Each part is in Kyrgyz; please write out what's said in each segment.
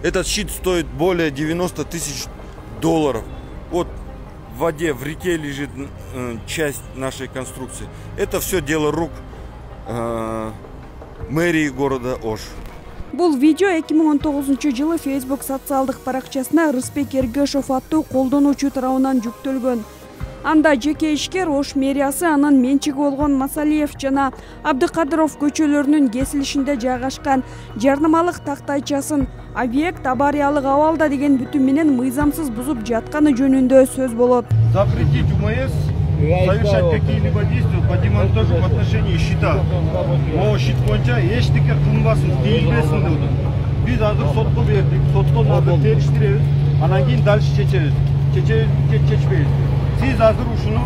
Этот щит стоит более 90 тысяч долларов. Вот в воде, в реке лежит часть нашей конструкции. Это все дело рук мэрии города Ош. Бул видео 2019-жылы Facebook социалдык баракчасына Рыспек Эргешов аттуу колдонуучу тарабынан жүктөлгөн. Анда жеке ишкер Ош мэриясы анын менчиги болгон Масалиев жана Абдыкадыров көчөлөрүнүн кесилишинде жайгашкан жарнамалык тактайчасын объект авариялык абалда деген бүтүм менен мыйзамсыз бузуп жатканы жөнүндө сөз болот. Запретить УМС совершать какие-либо действия по демонтажу в отношении щита. О щит боюнча эчтеке кылынбасын, тийилбесин деп. Биз азыр сотко бердик, соттон азыр териштиребиз, анан кийин дальше чечебиз. Чечпейбиз. Siz hazır uşunu?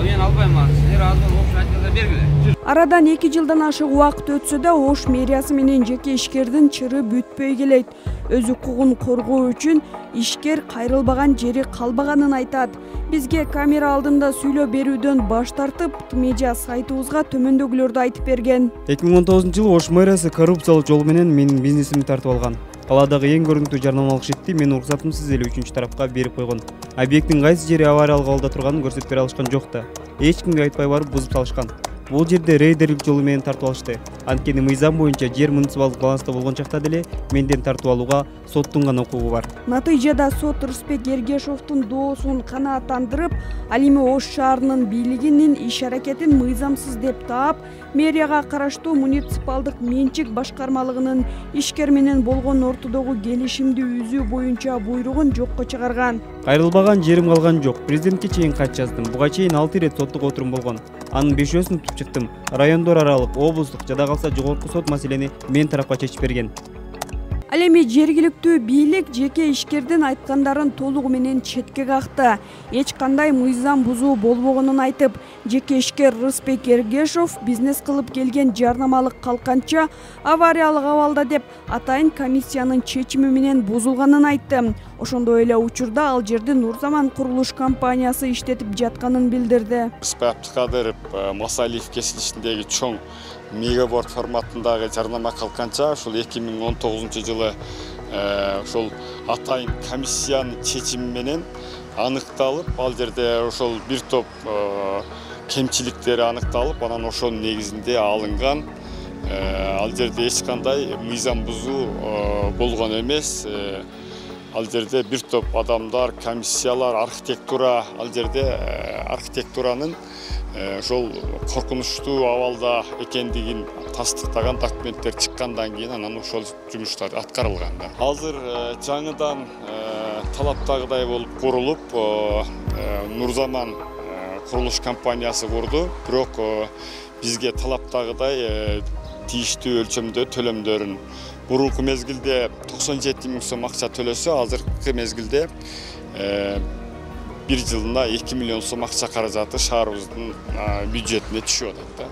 Мен албайм, силер азыр Ош айтканда бергиле. Арадан 2 жылдан ашык убакыт өтсө да Ош мэриясы менен жеке ишкердин чыры бүтпөй келет. Өз укугун коргоо үчүн ишкер кайрылбаган жери калбаганын айтат. Бизге камера алдында сүйлөп берүүдөн баш тартып, медиа сайтыбызга төмөндөгүлөрдү айтып берген. 2019-жылы Ош мэриясы коррупциялык жол менен менин бизнесимди тартып алган. Каладагы эң көрүнүктүү жарнамалык щитти мен уруксатымсыз эле 3-чү тарапка берип койгон. Объекттин кайсы жери авариялык абалда турганын көрсөтүп бере алышкан жок да. Эч кимге айтпай барып бузуп салышкан. Бул жерде рейдерлик жолу менен тартып алышты. Анткени мыйзам боюнча жер муниципалдык баланста болгон чакта деле менден тартып алууга соттун гана укугу бар. Натыйжада сот Рыспек Эргешовдун доосун канааттандырып, ал эми Ош шаарынын бийлигинин иш аракетин мыйзамсыз деп таап, мэрияга караштуу муниципалдык менчик башкармалыгынын ишкер менен болгон ортодогу келишимди үзүү боюнча буйругун жокко чыгарган. Кайрылбаган жерим калган жок. Президентке чейин кат жаздым. Буга чейин 6 ирет соттук отурум болгон. Анын 5-өсүн утуп чыктым. Райондор аралык, облустук, жада калса жогорку сот маселени мен тарапка чечип берген. Ал эми жергиликтүү бийлик жеке ишкердин айткандарын толугу менен четке какты. Эч кандай мыйзам бузуу болбогонун айтып, жеке ишкер Рыспек Эргешов бизнес кылып келген жарнамалык калканча авариялык абалда деп атайын комиссиянын чечими менен бузулганын айтты. Ошондой эле учурда ал жерди Нурзаман курулуш компаниясы иштетип жатканын билдирди. Рыспек Абдыкадыров Масалиев кесилишиндеги чоң мегаборд форматындагы жарнама калканча ушул 2019-жылы ошол атайын комиссиянын чечими менен аныкталып, ал жерде ошол бир топ кемчиликтери аныкталып, анан ошонун негизинде алынган. Ал жерде эч кандай мыйзам бузуу болгон эмес. Ал жерде бир топ адамдар, комиссиялар, архитектура, ал жерде архитектуранын ошол коркунучтуу абалда экендигин тастыктаган документтер чыккандан кийин анан ошол жумуштар аткарылган. Азыр жаңыдан талаптагыдай болуп курулуп, Нурзаман курулуш компаниясы курду, бирок бизге талаптагыдай тийиштүү өлчөмдө төлөмдөрүн бурулку мезгилде 97 000 сом акча төлөсө, азыркы мезгилде bir жылына 2 миллион сом акча каражаты шаарыбыздын бюджетине түшүп атат.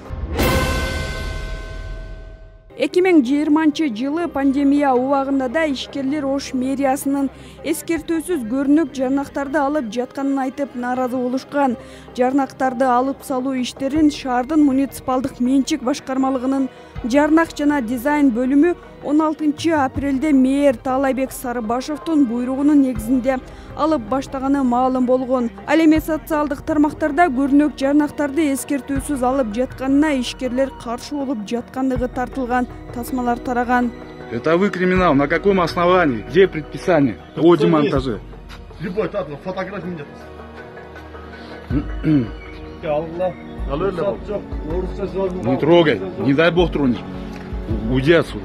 2020-жылы пандемия убагында да ишкерлер Ош мэриясынын эскертүүсүз көрүнүк жарнактарды алып жатканын айтып нааразы болушкан. Жарнактарды алып салуу иштерин шаардын муниципалдык менчик башкармалыгынын жарнак жана дизайн бөлүмү 16 апрелде мэр Таалайбек Сарыбашовдун буйругунун негизинде алып баштаганы маалым болгон. Ал эми социалдык тармактарда көрүнүк жарнактарды эскертүүсүз алып жатканына ишкерлер каршы болуп жаткандыгы тартылган тасмалар тараган. Это вы криминал. На каком основании? Где предписание о демонтаже? Любой фотография нет. Не трогай. Не дай бог тронешь. Уйди отсюда.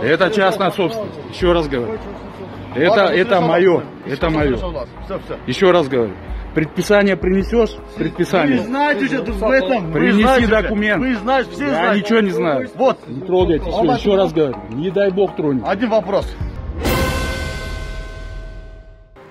Это частная собственность. Еще раз говорю. Это мое. Это мое. Еще раз говорю. Предписание принесешь? Предписание. Вы знаете уже в этом. Принеси документ. Вы знаете, все знаете. Я ничего не знаю. Вот. Не трогайте. Еще раз говорю. Не дай бог тронешь. Один вопрос.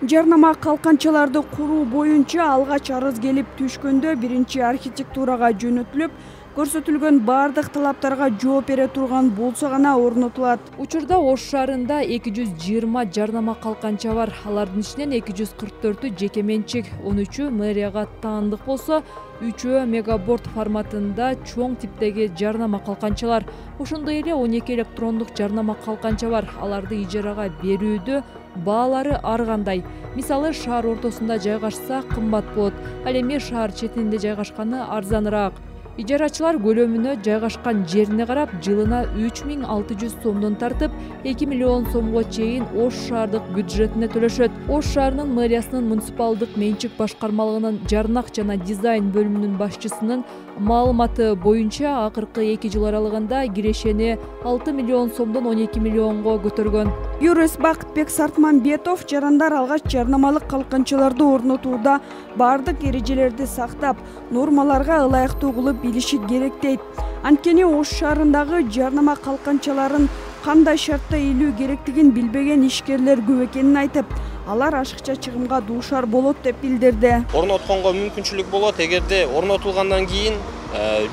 Жарнама калканчаларды куруу боюнча алгач арыз келип түшкөндө биринчи архитектурага жөнөтүлүп, көрсөтүлгөн бардык талаптарга жооп бере турган болсо гана орнотулат. Учурда Ош шаарында 220 жарнама калканча бар. Алардын ичинен 244-ü жеке менчик, 13-ü мэрияга таандык болсо, 3-ü мегаборд форматында чоң типтеги жарнама калканчалар. Ошондой эле 12 электрондук жарнама калканча бар. Аларды ижарага берүүдө баалары ар кандай. Мисалы, шаар ортосунда жайгашса кымбат болот, ал эми шаар четинде жайгашканы арзаныраак. Ижарачылар көлөмүнө жайгашкан жерине карап, жылына 3600 сомдон тартып, 2 миллион сомго чейин Ош шаардык бюджетине төлөшөт. Ош шаарынын мэриясынын муниципалдык менчик башкармалыгынын жарнак жана дизайн бөлүмүнүн башчысынын маалыматы боюнча, акыркы 2 жыл аралыгында кирешени 6 миллион сомдон 12 миллионго көтөргөн. Юрист Бакытбек Сартманбетов жарандар алгач жарнамалык калканчаларды орнотууда бардык эрежелерди сактап, нормаларга ылайыктуу кылып билиши керек дейт. Анткени Ош шаарындагы жарнама калканчаларын кандай шартта илүү керектигин билбеген ишкерлер көп экенин айтып, алар ашыкча чыгымга дуушар болот деп билдирди. Орнотконго мүмкүнчүлүк болот эгерде орнотулгандан кийин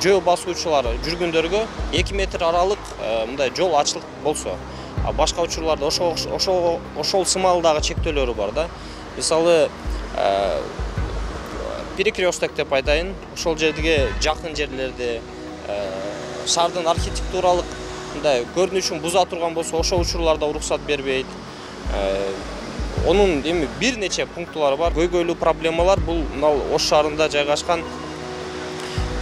жөө басуучулар жүргүндөргө 2 метр аралык мындай жол ачылык болсо. Башка учурларда ошол сымалдагы чектөөлөрү бар да. Мисалы, перекресток деп айтайын, ошол жерге жакын жерлерде шаардын архитектуралык мындай көрүнүшүн буза турган болсо, ошол учурларда уруксат бербейт. Онун эми бир нече пунктулары бар. Көйгөйлүү проблемалар бул Ош шаарында жайгашкан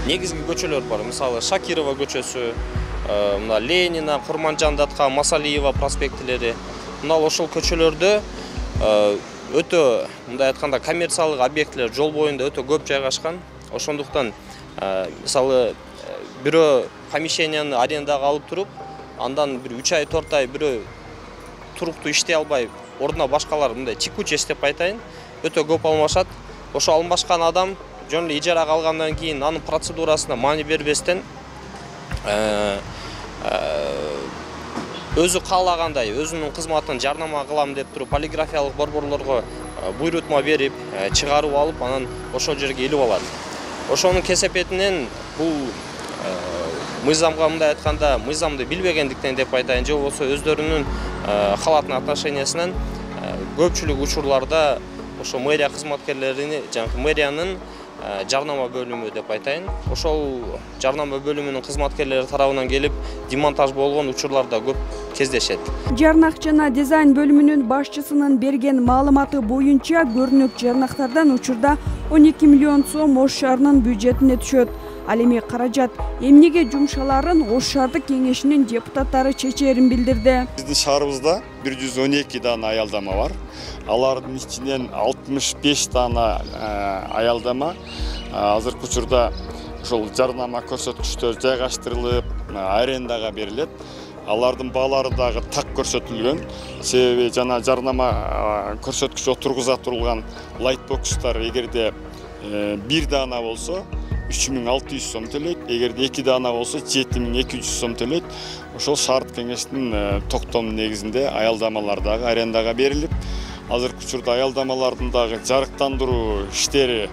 негизги көчөлөр бар. Мисалы, Шакирова көчөсү, Ленина, Курманжандатка, Масалиева проспектилери. Ошол көчөлөрдө өтө мындай айтканда коммерциялык объектилер жол боюнда өтө көп жайгашкан. Ошондуктан мисалы бирөө помещенияны арендага алып туруп, андан бир 3 ай 4 ай бирөө туруктуу иштей албай, ордуна башкалар мындай чекучесть деп айтайын, өтө көп алмашат. Ошо алмашкан адам жөн эле ижарага алгандан кийин анын процедурасына маани бербестен өзү каалагандай өзүнүн кызматын жарнама кылам деп туруп полиграфиялык борборлорго буйрутма берип, чыгарып алып, анан ошол жерге илип алат. Ошонун кесепетинен бул мыйзамга мындай айтканда мыйзамды билбегендиктен деп айтайын, же болбосо өздөрүнүн халатына отношениясынан көпчүлүк учурларда ошо мэрия кызматкерлерини, жанагы мэриянын жарнама бөлүмү деп айтайын, ошол жарнама бөлүмүнүн кызматкерлери тарабынан келип демонтаж болгон учурларда көп кездешет. Жарнак жана дизайн бөлүмүнүн башчысынын берген маалыматы боюнча, көрүнүк жарнактардан учурда 12 миллион сом Ош шаарынын бюджетине түшөт. Ал эми каражат эмнеге жумшаларын Ош шаардык кеңешинин депутаттары чечерин билдирди. Биздин шаарыбызда 112 дана аялдама бар. Алардын ичинен 65 дана аялдама азыркы учурда ошол жарнама көрсөткүчтөр жайгаштырылып, арендага берилет. Алардын баалары дагы так көрсөтүлгөн. Себеби жана жарнама көрсөткүч отургуза турулган лайтбокстар эгерде 1 дана болсо 3600 сом төлөйт, эгерде 2 дана болсо 7200 сом төлөйт. Ошол шаардык кеңештин токтомунун негизинде аялдамалар дагы арендага берилип, азыркы учурда аялдамалардын дагы жарыктандыруу иштери,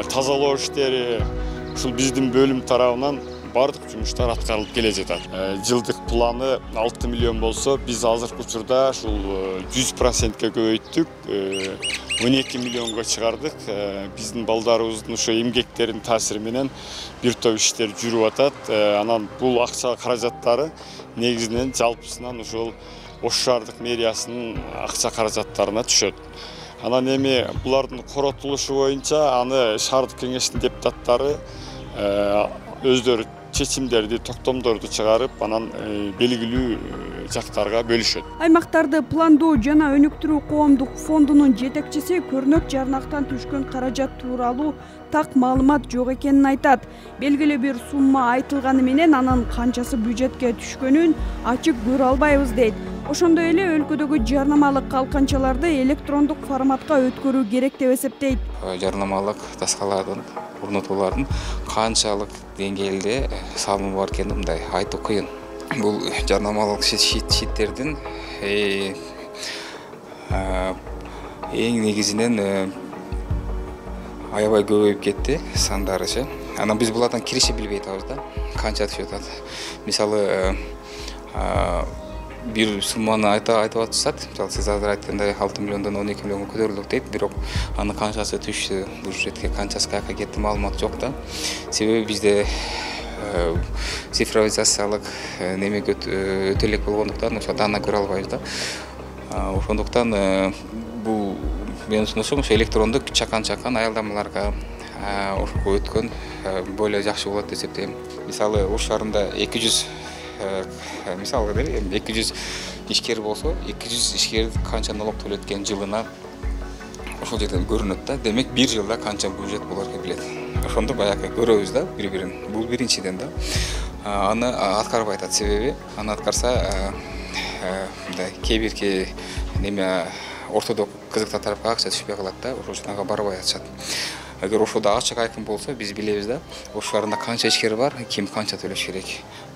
тазалоо иштери ушул биздин бөлүм тарабынан бардык жумуштар аткарылып келе жатат. Жылдык планы 6 миллион болсо, биз азыркы учурда ушул 100%ке көбөйттүк, 12 миллионго чыгардык. Биздин балдарыбыздын ошо эмгектеринин таасири менен бир топ иштер жүрүп атат. Анан бул акча каражаттары негизинен жалпысынан ошол Ош шаардык мэриясынын акча каражаттарына түшөт. Анан эми булардын коротулушу боюнча аны шаардык кеңештин депутаттары өздөрү чечимдерди, токтомдорду чыгарып, анан белгилүү жактарга бөлүшөт. Аймактарды пландоо жана өнүктүрүү коомдук фондунун жетекчиси көрүнөк жарнактан түшкөн каражат тууралуу так маалымат жок экенин айтат. Белгилүү бир сумма айтылганы менен анын канчасы бюджетке түшкөнүн ачык көрө албайбыз дейт. Ошондой эле өлкөдөгү жарнамалык калканчаларды электрондук форматка өткөрүү керек деп эсептейт. Жарнамалык таскалардын, орнотуулардын канчалык деңгээлде салымы бар экенин мындай айтуу кыйын. Бул жарнамалык шиттердин эң негизинен аябай көбөйүп кетти сандарычы. Анан биз булардан кириши билбей атабыз да, канча түшүп атат. Мисалы бир сумманы айтып атышат. Мисалы сиз азыр айткандай 6 миллиондон 12 миллионго көтөрүлдүк дейт, бирок анын канчасы түштү, бюджетке канчасы каяка кетти маалымат жок да. Себеби бизде цифровизациялык неме өтө элек болгондуктан ошо дана көрө албайбыз да. Ошондуктан бул менин сунушум ошо электрондук чакан аялдамаларга өткөн более жакшы болот деп эсептейм. Мисалы Ош шаарында 200 мисалы 200 ишкер болсо, 200 ишкер канча налог төлөт экен жылына ошол жерден көрүнөт да. Демек бир жылда канча бюджет болор деп билет. Ошондо баягы көрөбүз да бири-бирин. Бул биринчиден да. Аны аткарбай атат, себеби аны аткарса кээ бирки неме ортодо кызыктар тарапка акча түшпөй калат да, ошол үчүн ага барбай атышат. Эгер ошодо ачык айкын болсо, биз билебиз да, Ош шаарында канча ишкер бар, ким канча төлөш керек.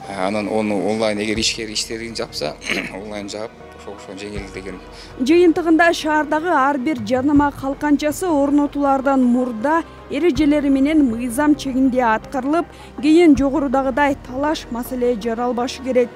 Анан ону онлайн эгер ишкер иштерин жапса, онлайн жаап, ошо жеңилдеген. Жыйынтыгында шаардагы ар бир жарнама калканчасы орнотуулардан мурда эрежелери менен мыйзам чегинде аткарылып, кийин жогорудагыдай талаш маселе жаралбашы керек.